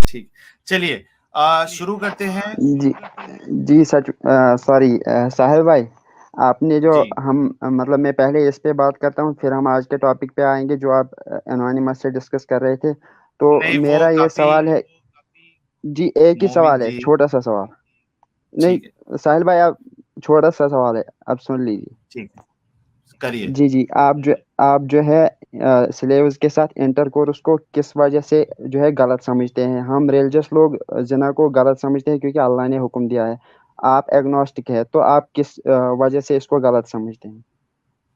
ٹھیک چلیے شروع کرتے ہیں. جی جی سچ سوری ساحل بھائی، آپ نے جو جی ہم مطلب میں پہلے اس پہ بات کرتا ہوں، پھر ہم آج کے ٹاپک پہ آئیں گے جو آپ انونیمس سے ڈسکس کر رہے تھے. تو نہیں وہ میرا یہ کافی سوال ہے، جی ایک ہی مومن سوال ہے، جی چھوٹا سا سوال. ٹھیک ہے نہیں ساحل بھائی، آپ چھوٹا سا سوال ہے، آپ سن لیجیے. ٹھیک ہے کریے. جی آپ جو ہے سلیوز کے ساتھ انٹر کورس کو کس وجہ سے جو ہے غلط سمجھتے ہیں؟ ہم ریلیجس لوگ زنا کو غلط سمجھتے ہیں کیونکہ اللہ نے حکم دیا ہے. آپ ایگنوسٹک ہے تو آپ کس وجہ سے اس کو غلط سمجھتے ہیں؟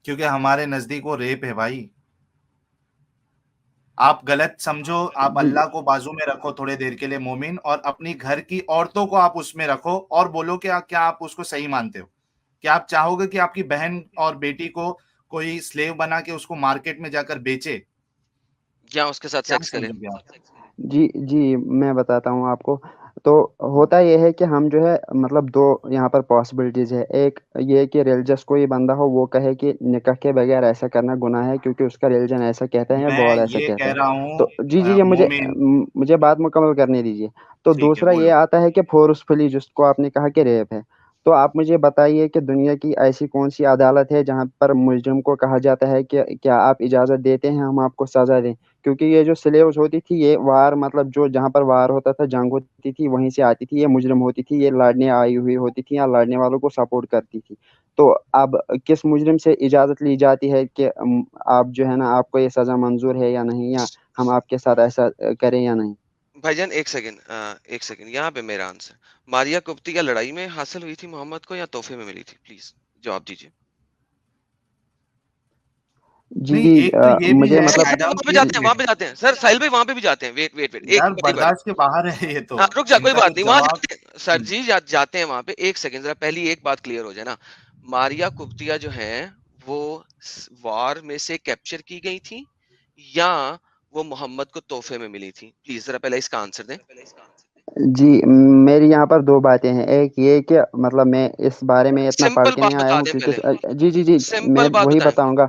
کیونکہ ہمارے نزدیک وہ ریپ ہے بھائی. آپ غلط سمجھو، آپ جی اللہ کو بازو میں رکھو تھوڑے دیر کے لیے مومن، اور اپنی گھر کی عورتوں کو آپ اس میں رکھو اور بولو کہ کیا آپ اس کو صحیح مانتے ہو؟ کیا آپ چاہو گے کہ آپ کی بہن اور بیٹی کو کوئی سلیو بنا کے اس کو مارکیٹ میں جا کر بیچے؟ یا اس کے ساتھ کیا سیکس کرے. سمجھو گے آپ؟ جی میں بتاتا ہوں آپ کو. تو ہوتا یہ ہے کہ ہم جو ہے مطلب دو یہاں پر پاسبلٹیز ہے. ایک یہ کہ ریلیجس کوئی بندہ ہو وہ کہے کہ نکاح کے بغیر ایسا کرنا گناہ ہے کیونکہ اس کا ریلیجن ایسا کہتا ہے یا میں گاڈ ایسا یہ کہتا کہہ ہے. رہا ہوں تو جی مومن. مجھے بات مکمل کرنے دیجیے. تو ٹھیک ہے دوسرا یہ بولو. آتا ہے کہ فورسفلی، جس کو آپ نے کہا کہ ریپ ہے. تو آپ مجھے بتائیے کہ دنیا کی ایسی کون سی عدالت ہے جہاں پر مجرم کو کہا جاتا ہے کہ کیا آپ اجازت دیتے ہیں ہم آپ کو سزا دیں؟ کیونکہ یہ جو سلیوز ہوتی تھی یہ وار مطلب جو جہاں پر وار ہوتا تھا، جنگ ہوتی تھی، وہیں سے آتی تھی. یہ مجرم ہوتی تھی، یہ لڑنے آئی ہوئی ہوتی تھی یا لڑنے والوں کو سپورٹ کرتی تھی. تو اب کس مجرم سے اجازت لی جاتی ہے کہ آپ جو ہے نا آپ کو یہ سزا منظور ہے یا نہیں، یا ہم آپ کے ساتھ ایسا کریں یا نہیں؟ بھائی جان ایک سیکنڈ یہاں پہ میرا آنسر. ماریا کپتی یا لڑائی میں حاصل ہوئی تھی محمد کو یا تحفے میں ملی تھی؟ پلیز جواب دیجیے. جی نہیں ایک تو یہ بھی مجھے ہے مطلب سر ایڈم، وہاں پہ ایک جاتے ہیں، وہاں منٹ پہ جاتے ہیں سر. ساحل بھائی وہاں پہ بھی جاتے ہیں. ویٹ ایک یار بڑی بات. برداشت کے باہر ہے یہ تو. ہاں رک جا، ان کوئی کا جو بات نہیں، وہاں جواب. جاتے ہیں سر جی، جاتے ہیں وہاں پہ. ایک سیکنڈ ذرا پہلی ایک بات کلیئر ہو جائے نا. ماریا کپتیا جو ہیں وہ وار میں سے کیپچر کی گئی تھی یا وہ محمد کو تحفے میں ملی تھی؟ پلیز ذرا پہلے اس کا آنسر دیں. جی میری یہاں پر دو باتیں ہیں. ایک یہ کہ مطلب میں اس بارے میں اتنا پڑھ سمپل کے نہیں بات آیا بتا ہوں دیں پہلے، کیونکہ جی میں سمپل بات وہی بتائیں. بتاؤں گا.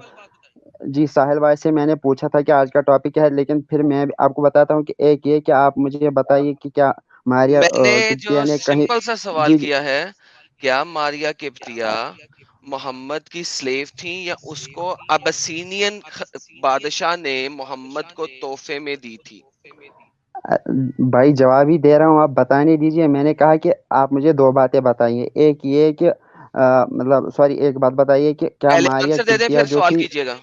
جی ساحل بھائی سے میں نے پوچھا تھا کہ آج کا ٹاپک کیا ہے، لیکن پھر میں آپ کو بتاتا ہوں کہ ایک یہ کہ آپ مجھے بتائیے کہ کیا ماریا میں نے جو کپتیا نے کہیں. سمپل سا سوال جی کیا ہے، کیا ماریا کپتیا محمد کی سلیو تھیں یا اس کو ابسینین بادشاہ نے محمد کو تحفے میں دی تھی؟ بھائی جواب ہی دے رہا ہوں، آپ بتانے دیجیے. میں نے کہا کہ آپ مجھے دو باتیں بتائیے. ایک یہ کہ مطلب سوری ایک بات بتائیے کہ کیا پہلے ماریا آنسر دے دیں کپتیا پھر جو سوال تھی، کیجیے گا.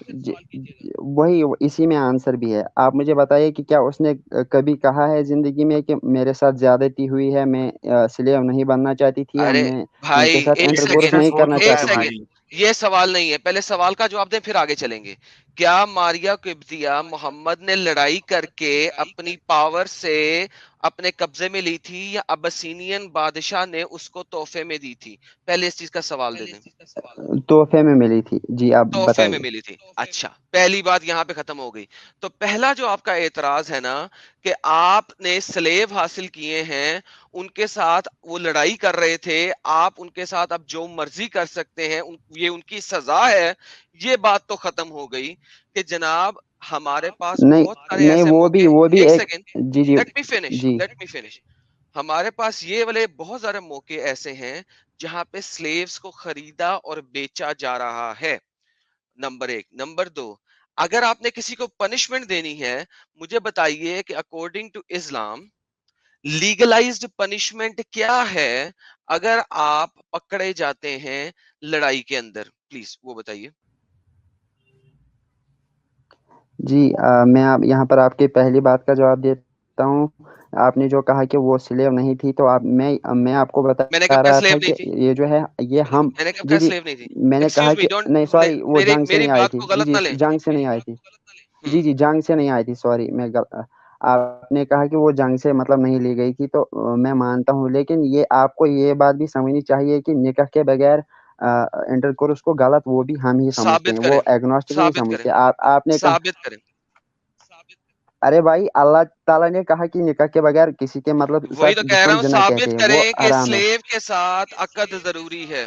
وہی اسی میں آنسر بھی ہے. آپ مجھے بتائیے کہ کیا اس نے کبھی کہا ہے زندگی میں کہ میرے ساتھ زیادتی ہوئی ہے، میں سلیو نہیں بننا چاہتی تھی، یا ارے میں ان کے بھائی ساتھ ایک انٹرکورس سیکنڈ، نہیں ہو کرنا چکا ایک ہے چاہتی تھی؟ سیکنڈ، بھائی. یہ سوال نہیں ہے. پہلے سوال کا جواب دیں پھر آگے چلیں گے. کیا ماریا کپتیا محمد نے لڑائی کر کے اپنی پاور سے اپنے قبضے میں لی تھی یا ابسینین بادشاہ نے اس کو تحفے میں دی تھی؟ پہلے اس چیز کا سوال دے دیں. تحفے میں ملی تھی. جی آپ تحفے میں بتائیے. ملی تھی. اچھا پہلی بات یہاں پہ ختم ہو گئی. تو پہلا جو آپ کا اعتراض ہے نا کہ آپ نے سلیو حاصل کیے ہیں، ان کے ساتھ وہ لڑائی کر رہے تھے، آپ ان کے ساتھ اب جو مرضی کر سکتے ہیں، یہ ان کی سزا ہے، یہ بات تو ختم ہو گئی کہ جناب ہمارے پاس نہیں بہت سارے نہیں، ایسے وہ موقع. بھی ایک ایک. سیکنڈ، جی جی جی لیٹ می فنش. ہمارے پاس یہ والے بہت سارے موقع ایسے ہیں جہاں پہ سلیوز کو خریدا اور بیچا جا رہا ہے. نمبر ایک. نمبر دو، اگر آپ نے کسی کو پنشمنٹ دینی ہے، مجھے بتائیے کہ اکارڈنگ ٹو اسلام لیگلائزڈ پنشمنٹ کیا ہے اگر آپ پکڑے جاتے ہیں لڑائی کے اندر؟ پلیز وہ بتائیے. جی میں یہاں پر آپ کی پہلی بات کا جواب دیتا ہوں. آپ نے جو کہا کہ وہ سلیو نہیں تھی، تو میں آپ کو میں نے کب بتا کہا رہا سلیو تھا نہیں کہ تھی؟ یہ جو ہے یہ ہم. میں نے کب کہا جی سلیو نہیں تھی؟ میں نے کہا ایکسکیوز می، کہ ڈونٹ، نہیں سوری، وہ جنگ سے میری نہیں آئی بات تھی. کو جی غلط جی نہ لیں. جنگ سے نہیں آئی تھی. ہم، جی جنگ سے نہیں آئی تھی. سوری آپ نے کہا کہ وہ جنگ سے مطلب نہیں لی گئی تھی، تو میں مانتا ہوں، لیکن یہ آپ کو یہ بات بھی سمجھنی چاہیے کہ نکاح کے بغیر انٹرکورس کو غلط وہ بھی ہم ہی سمجھتے ثابت ہیں، کریں، وہ ایگنوسٹک نہیں ثابت کریں، سمجھتے. آپ نے کہا. ثابت کریں. ارے بھائی اللہ تعالیٰ نے کہا کہ نکاح کے بغیر کسی کے مطلب وہی ساتھ تو کہہ جس رہا کو ہوں، زنا کہتے ثابت ہیں وہ کریں کہ حرام ہے. سلیو کے ساتھ عقد ضروری ہے.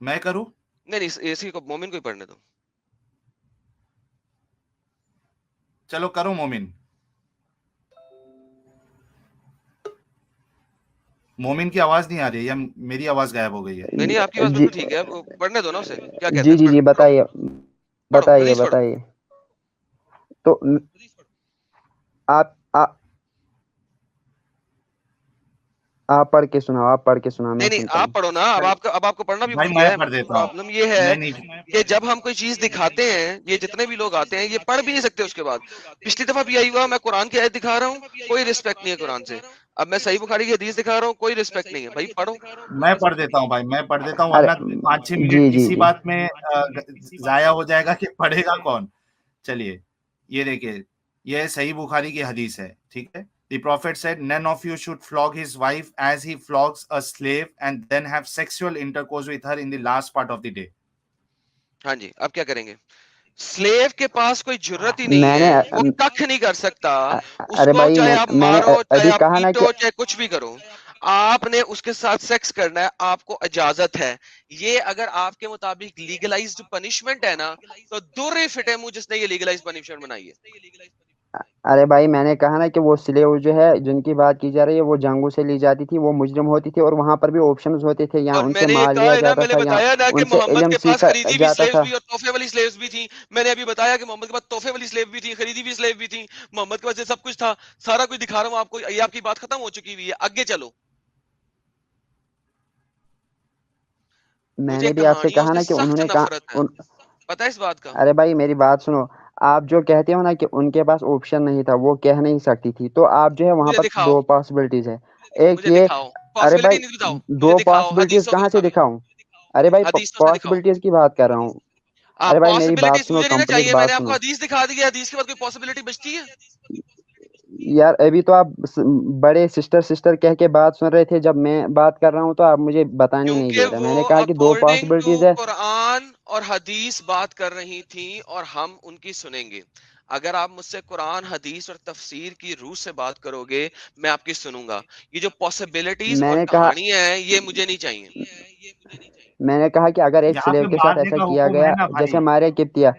میں کروں؟ نہیں نہیں اسی کو مومن کو ہی پڑھنے دو. چلو کرو مومن. مومن کی آواز نہیں آ رہی ہے یا میری آواز غائب ہو گئی ہے؟ نہیں نہیں آپ کی بات جی بالکل ٹھیک ہے, پڑھنے دو نا اسے, کیا کہتے جی ہیں, جی جی پڑھو بتائیے پڑھو بتائیے حدیث پڑھو. بتائیے. تو آپ آپ پڑھ کے سناؤ, آپ پڑھ کے سناؤ, میں نہیں نہیں سنتا ہوں. آپ پڑھو نا, اب آپ کو پڑھنا بھی بھائی بھول میں گیا ہے. پڑھ دیتا ہوں. پرابلم یہ ہے میں نہیں, کہ جب ہم کوئی چیز دکھاتے ہیں, یہ جتنے بھی لوگ آتے ہیں یہ پڑھ بھی نہیں سکتے اس کے بعد. پچھلی دفعہ بھی یہی ہوا, میں قرآن کی آیت دکھا رہا ہوں, کوئی رسپیکٹ نہیں ہے قرآن سے. اب میں صحیح بخاری کی حدیث دکھا رہا ہوں, کوئی رسپیکٹ نہیں ہے. بھائی پڑھو. میں پڑھ دیتا ہوں بھائی, میں پڑھ دیتا ہوں, ارے ورنہ 5-6 جی منٹ جی اسی جی بات میں ضائع ہو جائے گا کہ پڑھے گا کون. چلیے یہ دیکھیے, یہ صحیح بخاری کی حدیث ہے, ٹھیک ہے. The prophet said, none of you should flog his wife as he flogs a slave and then have sexual intercourse with her in the last part of the day. ہاں جی, اب کیا کریں گے؟ سلیو کے پاس کوئی جرت ہی نہیں میں نے ہے, وہ ککھ نہیں کر سکتا. اس ارے کو بھائی چاہے آپ میں نے مارو, چاہے ابھی آپ کہا نا کہ پیٹو, چاہے کچھ بھی کرو, آپ نے اس کے ساتھ سیکس کرنا ہے, آپ کو اجازت ہے. یہ اگر آپ کے مطابق لیگلائزڈ پنشمنٹ ہے نا, تو دور فٹے منہ جس نے یہ لیگلائزڈ پنشمنٹ بنائی ہے. ارے بھائی میں نے کہا نا کہ وہ سلیو جو ہے جن کی بات کی جا رہی ہے وہ جنگوں سے لی جاتی تھی, وہ مجرم ہوتی تھی, اور وہاں پر بھی آپشنز ہوتے تھے, یہاں اور ان میں سے نے یہ مال کہا لیا ہے نا, جاتا میں نے تھا, یہاں بتایا نا کہ ان سے محمد علم کے پاس سیکھا خریدی ہوئی جاتا سلیوز تھا. بھی اور تحفے والی سلیوز بھی تھیں. میں نے ابھی بتایا کہ محمد کے پاس تحفے والی سلیو بھی تھی, خریدی ہوئی سلیو بھی تھی. محمد کے پاس یہ سب کچھ تھا, سارا کچھ دکھا رہا ہوں آپ کو. یہ آپ کی بات ختم ہو چکی ہوئی ہے, آگے چلو. میں مجھے نے بھی آپ سے کہانیوں کہا نا کہ انہوں سخت نے نفرت ہے, پتہ ہے اس بات کا. ارے بھائی میری بات سنو, آپ جو کہتے ہو نا کہ ان کے پاس آپشن نہیں تھا, وہ کہہ نہیں سکتی تھی, تو آپ جو ہے وہاں مجھے پر دکھاؤ, دو پاسبلٹیز ہے. ایک مجھے یہ, دکھاؤ, ارے پاسبلٹی بھائی نہیں بتاؤ, مجھے دو دکھاؤ پاسبلٹیز حدیثوں کہاں کے سے مطابق, دکھاؤں؟ ارے بھائی حدیثوں سے دکھاؤ. پاسبلٹیز کی بات کر رہا ہوں. ارے بھائی میری بات پاسبلٹیز سنو, مجھے نہیں نا کمپلیٹ چاہیے, میں بات نے آپ کو سنو. حدیث دکھا دی ہے, حدیث کے بعد کوئی پاسبلٹی بچتی ہے؟ یار ابھی تو آپ بڑے سسٹر کہہ کے بات سن رہے تھے, جب میں بات کر رہا ہوں تو آپ مجھے بتانے نہیں کیونکہ دے رہے. وہ میں نے کہا کہ دو اکارڈنگ ٹو پاسبلٹیز ہے. قرآن اور حدیث بات کر رہی تھیں, اور ہم ان کی سنیں گے. اگر آپ مجھ سے قرآن, حدیث اور تفسیر کی روح سے بات کرو گے, میں آپ کی سنوں گا. یہ جو پاسبلٹیز میں اور نے کہا کہانیاں ہیں, یہ مجھے نہیں چاہیے. میں نے کہا کہ اگر ایک یہاں سلیب پہ کے ساتھ مارنے ایسا کا کیا حکم گیا ہے نا بھائی. جیسے مارے کپتیا.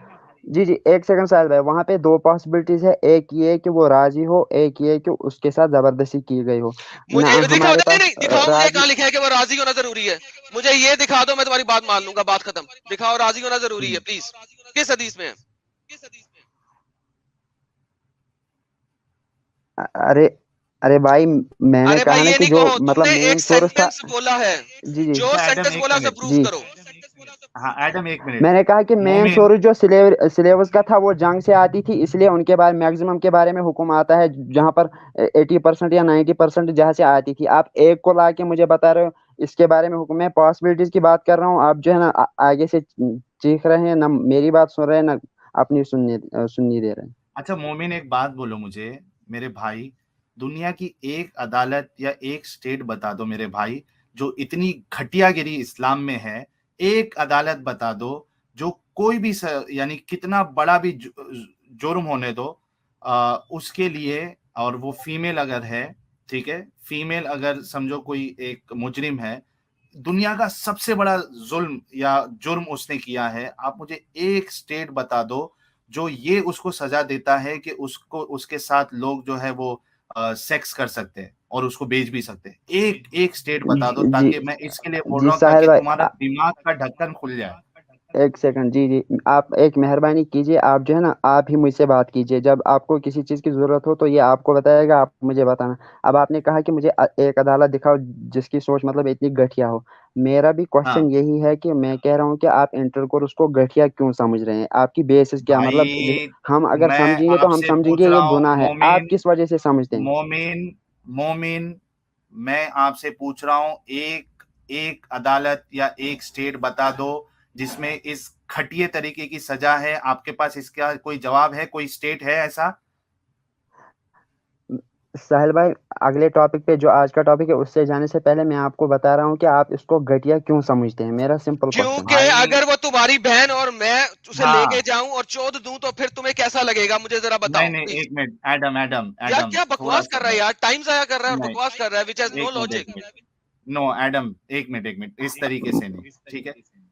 جی جی ایک سیکنڈ ساتھ بھائی, وہاں پہ دو پاسبلٹیز ہے, ایک یہ کہ وہ راضی ہو, ایک یہ کہ اس کے ساتھ زبردستی کی گئی ہو. نہ مجھے دکھاؤ, ہمارے نہیں پاس نہیں دکھاؤ, مجھے راضی. کہاں لکھا ہے کہ وہ راضی ہونا ضروری ہے. مجھے یہ دکھا دو, میں تمہاری بات مان لوں گا, بات ختم. دکھاؤ راضی ہونا ضروری ہے پلیز, کس حدیث میں ہے؟ ارے ارے بھائی میں نے ارے کہا بھائی نا یہ کہ نہیں جو کہو, تم مطلب نے مین ایک سورس تھا. سینٹنس بولا ہے, جی جی جو اچھا ایڈم سینٹنس ایک بولا اسے منٹ, پروف جی کرو. ہاں ایڈم ایک منٹ. میں نے کہا کہ مین مومن, سورس جو سلیبس کا تھا وہ جنگ سے آتی تھی, اس لیے ان کے بعد میکزیمم کے بارے میں حکم آتا ہے, جہاں پر 80% یا 90% جہاں سے آتی تھی. آپ ایک کو لا کے مجھے بتا رہے ہو اس کے بارے میں حکم ہے. پاسبلٹیز کی بات کر رہا ہوں, آپ جو ہے نا آگے سے چیخ رہے ہیں, نہ میری بات سن رہے ہیں, نہ اپنی سننی دے رہے ہیں. اچھا مومن ایک بات بولو مجھے میرے بھائی, دنیا کی ایک عدالت یا ایک سٹیٹ بتا دو میرے بھائی جو اتنی گھٹیا گری اسلام میں ہے. ایک عدالت بتا دو جو کوئی بھی یعنی کتنا بڑا بھی جرم ہونے دو, اس کے لیے, اور وہ فیمیل اگر ہے, ٹھیک ہے, فیمیل اگر سمجھو کوئی ایک مجرم ہے, دنیا کا سب سے بڑا ظلم یا جرم اس نے کیا ہے, آپ مجھے ایک سٹیٹ بتا دو جو یہ اس کو سزا دیتا ہے کہ اس کے ساتھ لوگ جو ہے وہ سیکس کر سکتے ہیں اور اس کو بیچ بھی سکتے ہیں. ایک سٹیٹ بتا دو, جی تاکہ میں اس کے لیے بول جی رہا ہوں ساحل تاکہ بھائی, تمہارا دماغ کا ڈھکن کھل جائے. ایک سیکنڈ. جی جی آپ ایک مہربانی کیجیے, آپ جو ہے نا آپ ہی مجھ سے بات کیجیے. جب آپ کو کسی چیز کی ضرورت ہو تو یہ آپ کو بتائے گا, آپ مجھے بتانا. اب آپ نے کہا کہ مجھے ایک عدالت دکھاؤ جس کی سوچ مطلب اتنی گٹھیا ہو. میرا بھی ہاں کوشچن یہی ہے کہ میں کہہ رہا ہوں کہ آپ انٹر کورس کو گٹھیا کیوں سمجھ رہے ہیں, آپ کی بیسس کیا, مطلب بھائی, ہم اگر میں سمجھیں گے آپ تو ہم سے سمجھیں گے پوچھ یہ رہا ہوں گناہ ہے, آپ کس وجہ سے سمجھتے ہیں؟ مومن میں آپ سے پوچھ رہا ہوں, ایک عدالت یا ایک سٹیٹ بتا دو جس میں اس گھٹیے طریقے کی سزا ہے. آپ کے پاس اس کا کوئی جواب ہے؟ کوئی سٹیٹ ہے ایسا؟ ساحل بھائی اگلے ٹاپک پہ جو آج کا ٹاپک ہے اس سے جانے سے پہلے میں آپ کو بتا رہا ہوں کہ آپ اس کو گھٹیا کیوں سمجھتے ہیں. میرا سمپل کوشچن ہے. کیونکہ اگر وہ تمہاری بہن اور میں اسے لے ہاں کے جاؤں اور چودھ دوں تو پھر تمہیں کیسا لگے گا, مجھے ذرا بتاؤ نہیں پلیز. ایک منٹ, ایڈم کیا تھوڑا بکواس سا کر رہا ہے یار, ٹائم ضائع کر رہا ہے اور نہیں, بکواس کر رہا ہے, which has no ایک logic. منٹ, نو ایڈم ایک منٹ, اس طریقے سے نہیں, ٹھیک ہے.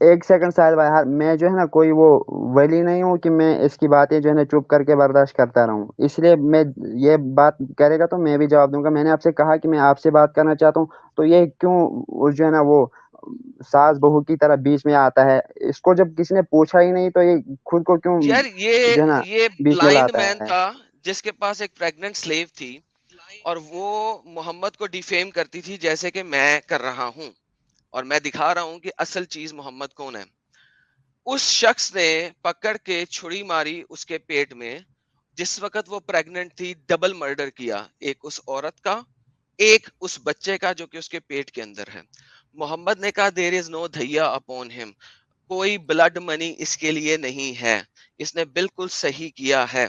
ایک سیکنڈ ساحل بھائی، میں جو ہے نا کوئی وہ ولی نہیں ہوں کہ میں اس کی باتیں جو ہے نا چپ کر کے برداشت کرتا رہوں. اس لیے میں یہ بات کرے گا تو میں بھی جواب دوں گا. میں نے آپ سے کہا کہ میں آپ سے بات کرنا چاہتا ہوں، تو یہ کیوں جو ہے نا وہ ساس بہو کی طرح بیچ میں آتا ہے؟ اس کو جب کسی نے پوچھا ہی نہیں تو یہ خود کو کیوں یار جو ہے نا یہ بیچ میں بلائنڈ لاتا مین ہے؟ تھا جس کے پاس ایک پریگننٹ سلیو تھی اور وہ محمد کو ڈیفیم کرتی تھی جیسے کہ میں کر رہا ہوں، اور میں دکھا رہا ہوں کہ اصل چیز محمد کون ہے. اس شخص نے پکڑ کے چھری ماری اس کے پیٹ میں جس وقت وہ پریگننٹ تھی. ڈبل مرڈر کیا، ایک اس عورت کا، ایک اس بچے کا جو کہ اس کے پیٹ کے اندر ہے. محمد نے کہا دیر از نو دھیا اپون ہم، کوئی بلڈ منی اس کے لیے نہیں ہے. اس نے بالکل صحیح کیا ہے.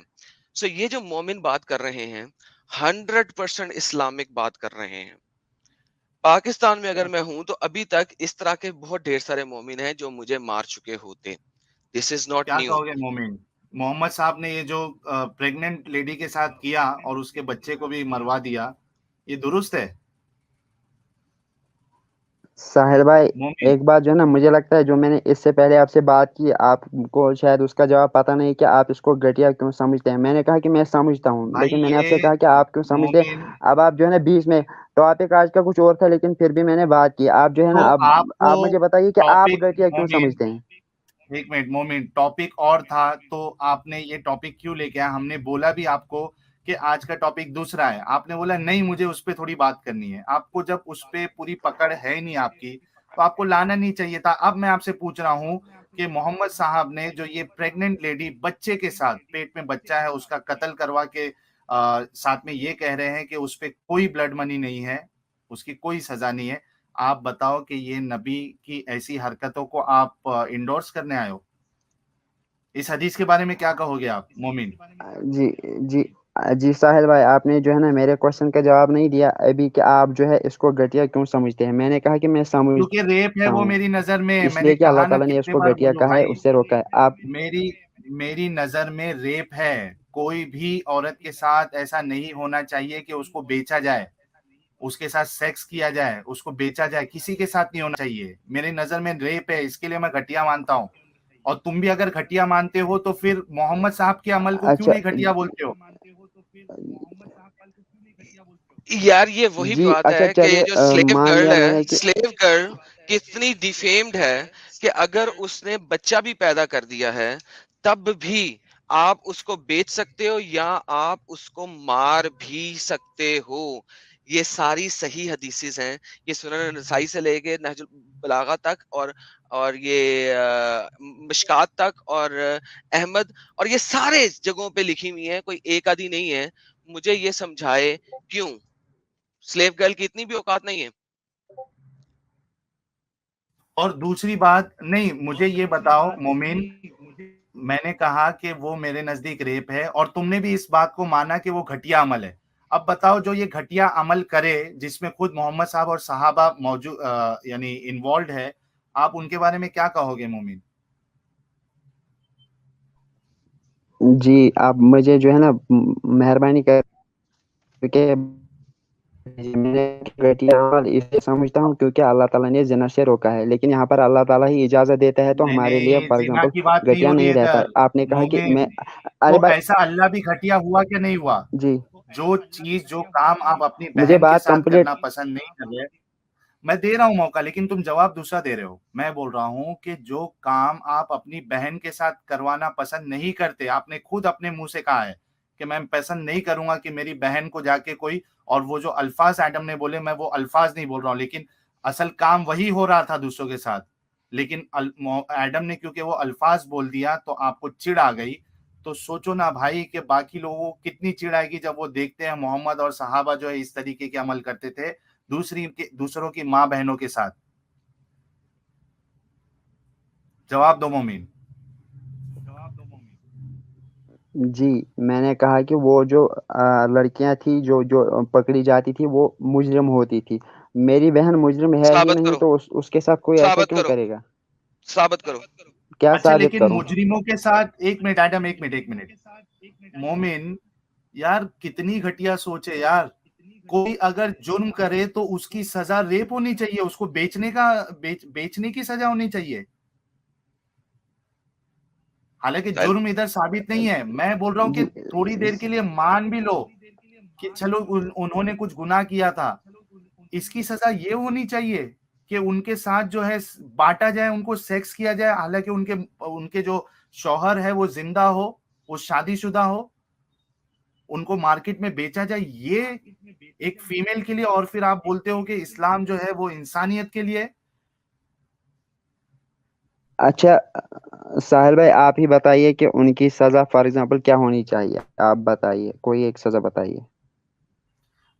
سو یہ جو مومن بات کر رہے ہیں 100% اسلامک بات کر رہے ہیں. پاکستان میں اگر میں ہوں تو ابھی تک اس طرح کے بہت ڈھیر سارے مومن ہیں جو مجھے مار چکے ہوتے. دس از ناٹ کیا نیو. کہو گے مومن؟ محمد صاحب نے یہ جو پریگننٹ لیڈی کے ساتھ کیا اور اس کے بچے کو بھی مروا دیا، یہ درست ہے ساحل بھائی مومن؟ ایک بات جو ہے نا مجھے لگتا ہے جو میں نے اس سے پہلے آپ سے بات کی، آپ کو شاید اس کا جواب پتہ نہیں کہ آپ اس کو گھٹیا کیوں سمجھتے ہیں. میں نے کہا کہ میں سمجھتا ہوں، بھائی لیکن میں نے آپ سے یہ کہا کہ آپ کیوں سمجھتے ہیں. مومن، اب آپ جو ہے نا بیچ میں ٹاپک آج کا کچھ اور تھا لیکن پھر بھی میں نے بات کی. آپ جو ہے نا تو اب آپ کو آپ مجھے بتائیے کہ آپ ٹاپک گھٹیا کیوں مومن، سمجھتے ہیں. ایک منٹ مومن، ٹاپک اور تھا تو آپ نے یہ ٹاپک کیوں لے کے آیا؟ ہم نے بولا بھی آپ کو کہ آج کا ٹاپک دوسرا ہے، آپ نے بولا نہیں مجھے اس پہ تھوڑی بات کرنی ہے. آپ کو جب اس پہ پوری پکڑ ہے ہی نہیں آپ کی تو آپ کو لانا نہیں چاہیے تھا. اب میں آپ سے پوچھ رہا ہوں کہ محمد صاحب نے جو یہ پریگننٹ لیڈی بچے کے ساتھ، پیٹ میں بچہ ہے اس کا قتل کروا کے ساتھ میں یہ کہہ رہے ہیں کہ اس پہ کوئی بلڈ منی نہیں ہے، اس کی کوئی سزا نہیں ہے. آپ بتاؤ کہ یہ نبی کی ایسی حرکتوں کو آپ انڈورس کرنے آئے ہو؟ اس حدیث کے بارے میں کیا کہو گے آپ مومن؟ جی جی جی ساحل بھائی، آپ نے جو ہے نا میرے کوشچن کا جواب نہیں دیا ابھی کہ آپ جو ہے اس کو گھٹیا کیوں سمجھتے ہیں. میں نے کہا کہ میں کیونکہ ریپ ہے سمجھتا وہ ہوں میری نظر میں، اس میں نے لیے کہ اللہ کہا نا تعالیٰ نے اس کتنے کو بار گھٹیا بولو کہا ہے، بھائی، اس سے روکا ہے. آپ میری نظر میں ریپ ہے. کوئی بھی عورت کے ساتھ ایسا نہیں ہونا چاہیے کہ اس کو بیچا جائے، اس کے ساتھ سیکس کیا جائے، اس کو بیچا جائے. کسی کے ساتھ نہیں ہونا چاہیے. میری نظر میں ریپ ہے، اس کے لیے میں گھٹیا مانتا ہوں. اور تم بھی اگر گھٹیا مانتے ہو تو پھر محمد صاحب کے عمل کو کیوں اچھا نہیں گھٹیا بولتے ہو؟ یار یہ وہی جی بات اچھا ہے کہ یہ چلیے جو سلیو مان گرل لیا ہے، میں نے کہ سلیو گرل کتنی ڈیفیمڈ ہے کہ اگر اس نے بچہ بھی پیدا کر دیا ہے تب بھی آپ اس کو بیچ سکتے ہو یا آپ اس کو مار بھی سکتے ہو. یہ ساری صحیح حدیث ہیں. یہ سنن نسائی سے لے کے نہج البلاغہ تک اور یہ مشکات تک اور احمد اور یہ سارے جگہوں پہ لکھی ہوئی ہیں، کوئی ایک آدھی نہیں ہے. مجھے یہ سمجھائے کیوں سلیو گرل کی اتنی بھی اوقات نہیں ہے. اور دوسری بات نہیں، مجھے یہ بتاؤ مومن، میں نے کہا کہ وہ میرے نزدیک ریپ ہے اور تم نے بھی اس بات کو مانا کہ وہ گھٹیا عمل ہے. اب بتاؤ جو یہ گھٹیا عمل کرے جس میں خود محمد صاحب اور صحابہ موجود یعنی انوالوڈ ہے، آپ ان کے بارے میں کیا کہو گے مومن؟ جی آپ مجھے جو ہے نا مہربانی کر کے میں گھٹیا عمل اس لیے سمجھتا ہوں کیونکہ اللہ تعالیٰ نے زنا سے روکا ہے، لیکن یہاں پر اللہ تعالیٰ ہی اجازت دیتا ہے تو نہیں ہمارے لیے نہیں، فار زنا کی بات ایگزامپل نہیں گھٹیا ہو رہی ہے نہیں رہتا. ادھر آپ نے کہا کہ میں مومن. ارے تو ایسا اللہ بھی گھٹیا ہوا کہ نہیں ہوا؟ جی جو چیز، جو کام آپ اپنی مجھے بہن کے بات ساتھ کمپلیٹ. کرنا پسند نہیں کر رہے، میں دے رہا ہوں موقع لیکن تم جواب دوسرا دے رہے ہو. میں بول رہا ہوں کہ جو کام آپ اپنی بہن کے ساتھ کروانا پسند نہیں کرتے، آپ نے خود اپنے منہ سے کہا ہے کہ میں پسند نہیں کروں گا کہ میری بہن کو جا کے کوئی، اور وہ جو الفاظ ایڈم نے بولے میں وہ الفاظ نہیں بول رہا ہوں، لیکن اصل کام وہی ہو رہا تھا دوسروں کے ساتھ، لیکن ایڈم نے کیونکہ وہ الفاظ بول دیا تو آپ کو چڑ آ گئی. تو سوچو نا بھائی کہ باقی لوگوں کو کتنی چڑ آئے گی جب وہ دیکھتے ہیں محمد اور صحابہ جو ہے اس طریقے کے عمل کرتے تھے دوسروں کی ماں بہنوں کے ساتھ. جواب دو مومن. جی میں نے کہا کہ وہ جو لڑکیاں تھی جو پکڑی جاتی تھی وہ مجرم ہوتی تھی. میری بہن مجرم ہے ہی ثابت نہیں کرو، تو اس کے ساتھ کوئی ایسا ثابت کیوں کرو، کرے گا؟ ثابت کرو. کیا اچھا ثابت لیکن کروں؟ مجرموں کے ساتھ، ایک منٹ ایڈم، ایک منٹ مومن، یار کتنی گھٹیا سوچ ہے یار. کوئی اگر جرم کرے تو اس کی سزا ریپ ہونی چاہیے، اس کو بیچنے کی سزا ہونی چاہیے. حالانکہ ساحل جرم ادھر ثابت نہیں ہے. میں بول رہا ہوں کہ تھوڑی دیر کے لیے مان بھی لو کہ چلو انہوں نے کچھ گناہ کیا تھا. اس کی سزا یہ ہونی چاہیے کہ ان کے ساتھ جو ہے بانٹا جائے, ان کو سیکس کیا جائے, حالانکہ ان کے جو شوہر ہے وہ زندہ ہو, وہ شادی شدہ ہو, ان کو مارکیٹ میں بیچا جائے, یہ ایک فیمیل کے لیے. اور پھر آپ بولتے ہو کہ اسلام جو ہے وہ انسانیت کے لیے. اچھا ساحل بھائی آپ ہی بتائیے کہ ان کی سزا فار ایگزامپل کیا ہونی چاہیے, آپ بتائیے کوئی ایک سزا بتائیے.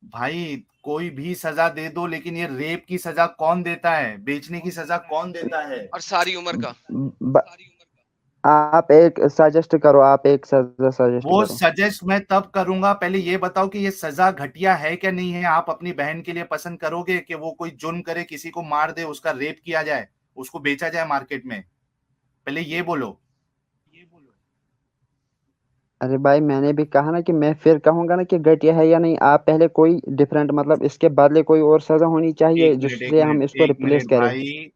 بھائی کوئی بھی سزا دے دو, لیکن یہ ریپ کی سزا کون دیتا ہے, بیچنے کی سزا کون دیتا ہے؟ اور ساری عمر کا. آپ ایک سجیسٹ کرو, آپ ایک سزا سجیسٹ وہ کرو. سجیسٹ میں تب کروں گا, پہلے یہ بتاؤ کہ یہ سزا گھٹیا ہے کیا نہیں ہے. آپ اپنی بہن کے لیے پسند کرو گے کہ وہ کوئی جرم کرے, کسی کو مار دے, اس کا ریپ کیا جائے, اس کو بیچا جائے مارکیٹ میں؟ پہلے یہ بولو. ارے بھائی میں نے بھی کہا نا کہ میں پھر کہوں گا نا کہ گھٹیا ہے یا نہیں. آپ پہلے کوئی ڈفرینٹ مطلب اس کے بدلے کوئی اور سزا ہونی چاہیے جس سے ہم اس کو ریپلیس کریں. بھائی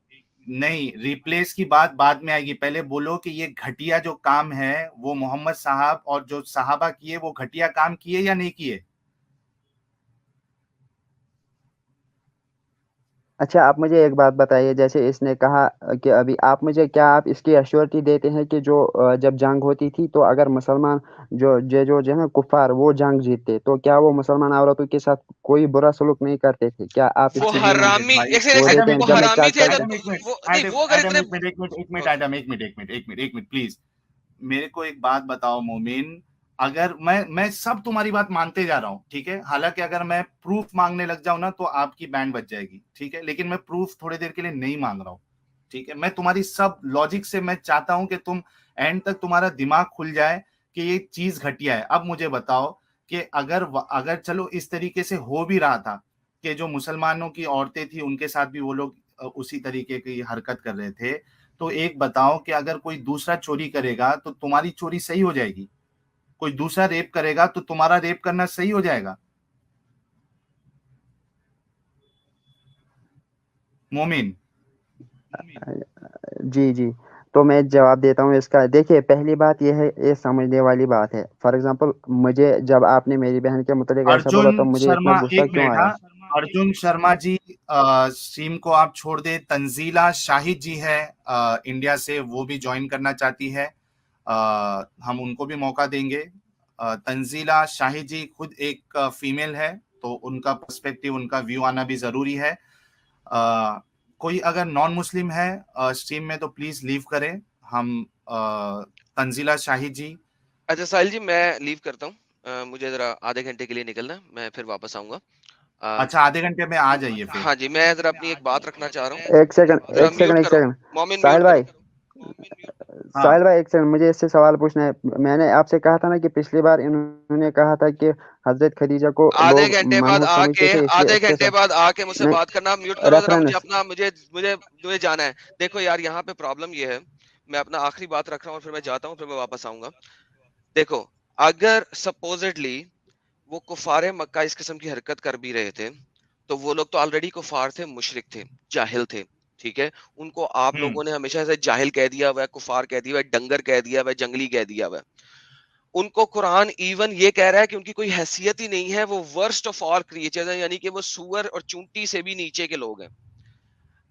نہیں, ریپلیس کی بات بعد میں آئے گی. پہلے بولو کہ یہ گھٹیا جو کام ہے وہ محمد صاحب اور جو صحابہ کیے, وہ گھٹیا کام کیے یا نہیں کیے؟ اچھا آپ مجھے ایک بات بتائیے, جیسے اس نے کہا کہ ابھی آپ مجھے کیا آپ اس کی ایشورٹی دیتے ہیں کہ جو جب جنگ ہوتی تھی تو اگر مسلمان جو ہے نا کفار وہ جنگ جیتتے تو کیا وہ مسلمان عورتوں کے ساتھ کوئی برا سلوک نہیں کرتے تھے؟ کیا آپ اس وہ کے لیے حرامی ایک وہ دیتے ہیں وہ جب میں حرامی تھے چلتا وہ نہیں, وہ اگر اتنے ایک منٹ پلیز, میرے کو ایک بات بتاؤ مومن. اگر میں سب تمہاری بات مانتے جا رہا ہوں, ٹھیک ہے, حالانکہ اگر میں پروف مانگنے لگ جاؤں نا تو آپ کی بینڈ بچ جائے گی, ٹھیک ہے, لیکن میں پروف تھوڑی دیر کے لیے نہیں مانگ رہا ہوں, ٹھیک ہے. میں تمہاری سب لاجک سے میں چاہتا ہوں کہ تم اینڈ تک تمہارا دماغ کھل جائے کہ یہ چیز گھٹیا ہے. اب مجھے بتاؤ کہ اگر چلو اس طریقے سے ہو بھی رہا تھا کہ جو مسلمانوں کی عورتیں تھیں ان کے ساتھ بھی وہ لوگ اسی طریقے کی حرکت کر رہے تھے, تو ایک بتاؤ کہ اگر کوئی دوسرا چوری کرے گا تو تمہاری چوری صحیح ہو جائے گی, کوئی دوسرا ریپ کرے گا تو تمہارا ریپ کرنا صحیح ہو جائے گا؟ مومن جی تو میں جواب دیتا ہوں اس کا. دیکھیے پہلی بات یہ ہے, یہ سمجھنے والی بات ہے. فار ایگزامپل مجھے جب آپ نے میری بہن کے متعلق ایسا بولا ارجن تو مجھے اتنا شرما, غصہ ایک کیوں منٹ, آیا؟ ہاں, ارجن شرما جی اسٹریم کو آپ چھوڑ دیں. تنزیلہ شاہد جی ہے انڈیا سے, وہ بھی جوائن کرنا چاہتی ہے, ہم ان کو بھی موقع دیں گے. تنزیلہ شاہد جی خود ایک فیمیل ہے, تو ان کا پرسپیکٹو, ان کا ویو آنا بھی ضروری ہے. کوئی اگر نان مسلم ہے اسٹریم میں تو پلیز لیو کریں. ہم تنزیلہ شاہد جی. اچھا ساحل جی میں لیو کرتا ہوں, مجھے ذرا آدھے گھنٹے کے لیے نکلنا, میں پھر واپس آؤں گا. اچھا آدھے گھنٹے میں آ جائیے پھر. ہاں جی, میں ذرا اپنی ایک بات رکھنا چاہ رہا ہوں. ایک ذرا میوٹ سیکنڈ کرو, مومن ساحل میوٹ کرو. بھائی, ہاں ساحل بھائی ایک سیکنڈ, مجھے اس سے سوال پوچھنا ہے. میں نے آپ سے کہا تھا نا کہ پچھلی بار انہوں نے کہا تھا کہ حضرت خدیجہ کو آدھے لوگ گھنٹے بعد منحوس آ سمجھتے کے تھے, اس لیے آدھے اس کے گھنٹے بعد آ کے مجھ سے نہیں بات کرنا. میوٹ کرو ذرا, مجھے ریفرنس. اپنا مجھے جانا ہے. دیکھو یار یہاں پہ پرابلم یہ ہے, میں اپنا آخری بات رکھ رہا ہوں, پھر میں جاتا ہوں, پھر میں واپس آؤں گا. دیکھو اگر سپوزٹلی وہ کفار مکہ اس قسم کی حرکت کر بھی رہے تھے تو وہ لوگ تو آلریڈی کفار تھے, مشرک تھے, جاہل تھے, ٹھیک ہے. ان کو آپ لوگوں نے ہمیشہ سے جاہل کہہ دیا ہوا ہے, کفار کہہ دیا ہوا ہے, ڈنگر کہہ دیا ہوا ہے, جنگلی کہہ دیا ہوا ہے. ان کو قرآن ایون یہ کہہ رہا ہے کہ ان کی کوئی حیثیت ہی نہیں ہے, وہ ورسٹ آف آل کریچرز ہیں, یعنی کہ وہ سور اور چونٹی سے بھی نیچے کے لوگ ہیں.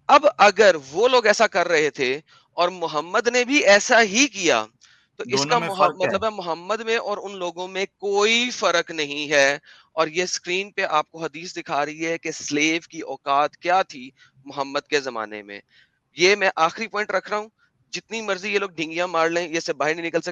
اب اگر وہ لوگ ایسا کر رہے تھے اور محمد نے بھی ایسا ہی کیا تو اس دونوں کا میں فرق مطلب ہے محمد میں اور ان لوگوں میں کوئی فرق نہیں ہے. اور یہ سکرین پہ آپ کو حدیث دکھا رہی ہے کہ سلیو کی اوقات کیا تھی محمد کے زمانے میں. یہ میں آخری پوائنٹ رکھ رہا ہوں, جتنی مرضی یہ لوگ ڈھنگیاں مار لیں, یہ سے باہر نہیں نکل سکتے.